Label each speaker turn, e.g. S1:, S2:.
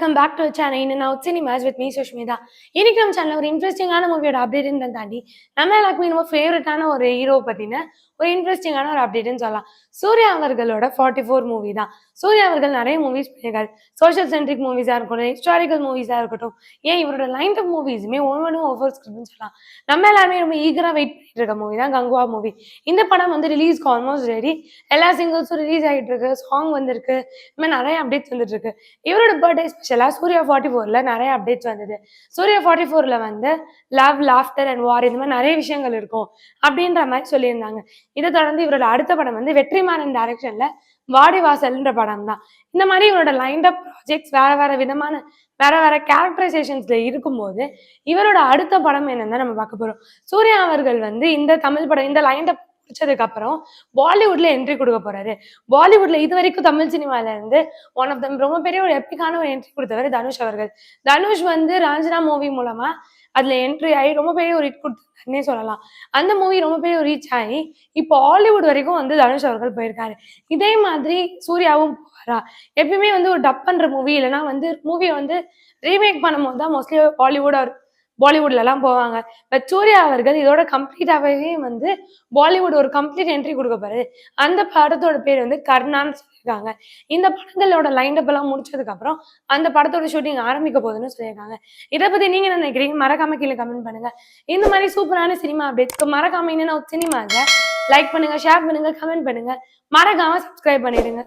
S1: Welcome back to channel. இன்னும் நான் cinemas with me Sushmita. இன்னைக்கு நம்ம சேனல் ஒரு இன்ட்ரெஸ்டிங்கான மூவியோட அப்டேட்னு தாண்டி நம்ம எல்லாருக்குமே ரொம்ப ஃபேவரட்டான ஒரு ஹீரோ பத்தின ஒரு இன்ட்ரெஸ்டிங்கான ஒரு அப்டேட்னு சொல்லலாம். சூர்யா அவர்களோட 44 மூவி தான். சூர்யா அவர்கள் நிறைய மூவிஸ் பண்ணியிருக்காரு. சோஷியல் சென்ட்ரிக் மூவிஸா இருக்கட்டும், ஹிஸ்டாரிக்கல் மூவிஸா இருக்கட்டும், ஏன் இவரோட லைன் ஆஃப் மூவிஸுமே ஒவ்வொன்றும் ஒவ்வொரு ஸ்கிரிப்ட்னு சொல்லலாம். நம்ம எல்லாருமே ரொம்ப ஈகரா வெயிட் பண்ணிட்டு இருக்க மூவி தான் கங்குவா மூவி. இந்த படம் வந்து ரிலீஸ்க்கு ஆல்மோஸ்ட் ரெடி. எல்லா சிங்கிள்ஸும் ரிலீஸ் ஆகிட்டு இருக்கு, சாங் வந்திருக்கு, இந்த மாதிரி நிறைய அப்டேட்ஸ் வந்துட்டு இருக்கு. இவரோட பர்த்டே ஸ்பெஷலாக சூர்யா 44ல நிறைய அப்டேட்ஸ் வந்தது. சூர்யா 44ல வந்து லவ், லாஃப்டர் அண்ட் வார் இந்த மாதிரி நிறைய விஷயங்கள் இருக்கும் அப்படின்ற மாதிரி சொல்லியிருந்தாங்க. இதை தொடர்ந்து இவரோட அடுத்த படம் வந்து வெற்றிமாறன் டைரக்ஷன்ல வாடிவாசல்ன்ற படம் தான். இந்த மாதிரி இவரோட லைன் அப் ப்ராஜெக்ட்ஸ் வேற வேற விதமான வேற வேற கேரக்டரைசேஷன்ஸ்ல இருக்கும்போது இவரோட அடுத்த படம் என்னன்னு நம்ம பார்க்க போறோம். சூர்யா அவர்கள் வந்து இந்த தமிழ் படம் இந்த லைன் அப் முடிச்சதுக்கு அப்புறம் பாலிவுட்ல என்ட்ரி கொடுக்க போறாரு. பாலிவுட்ல இது வரைக்கும் தமிழ் சினிமால இருந்து ஒன் ஆஃப் தம் ரொம்ப பெரிய ஒரு எப்பிக்கான ஒரு என்ட்ரி கொடுத்தவர் தனுஷ் அவர்கள். தனுஷ் வந்து ராஞ்சனா மூவி மூலமா அதுல என்ட்ரி ஆகி ரொம்ப பெரிய ஒரு ஹிட் கொடுத்தாருன்னே சொல்லலாம். அந்த மூவி ரொம்ப பெரிய ஒரு ரீச் ஆகி இப்போ ஹாலிவுட் வரைக்கும் வந்து தனுஷ் அவர்கள் போயிருக்காரு. இதே மாதிரி சூர்யாவும் போவாரா? எப்பயுமே வந்து ஒரு டப் பண்ற மூவி இல்லைன்னா வந்து மூவியை வந்து ரீமேக் பண்ணும்போது தான் மோஸ்ட்லி ஹாலிவுட் பாலிவுட்ல எல்லாம் போவாங்க. பட் சூர்யா அவர்கள் இதோட கம்ப்ளீட்டாவே வந்து பாலிவுட் ஒரு கம்ப்ளீட் என்ட்ரி கொடுக்க போறாரு. அந்த படத்தோட பேர் வந்து கர்ணான்னு சொல்லியிருக்காங்க. இந்த படங்களோட லைன் அப் எல்லாம் முடிச்சதுக்கு அப்புறம் அந்த படத்தோட ஷூட்டிங் ஆரம்பிக்க போகுதுன்னு சொல்லியிருக்காங்க. இதை பத்தி நீங்க என்ன நினைக்கிறீங்க? மறக்காம கீழே கமெண்ட் பண்ணுங்க. இந்த மாதிரி சூப்பரான சினிமா அப்டேட்ஸ்க்கு மறக்காம இன்னும் சினிமாங்க லைக் பண்ணுங்க, ஷேர் பண்ணுங்க, கமெண்ட் பண்ணுங்க, மறக்காம சப்ஸ்கிரைப் பண்ணிடுங்க.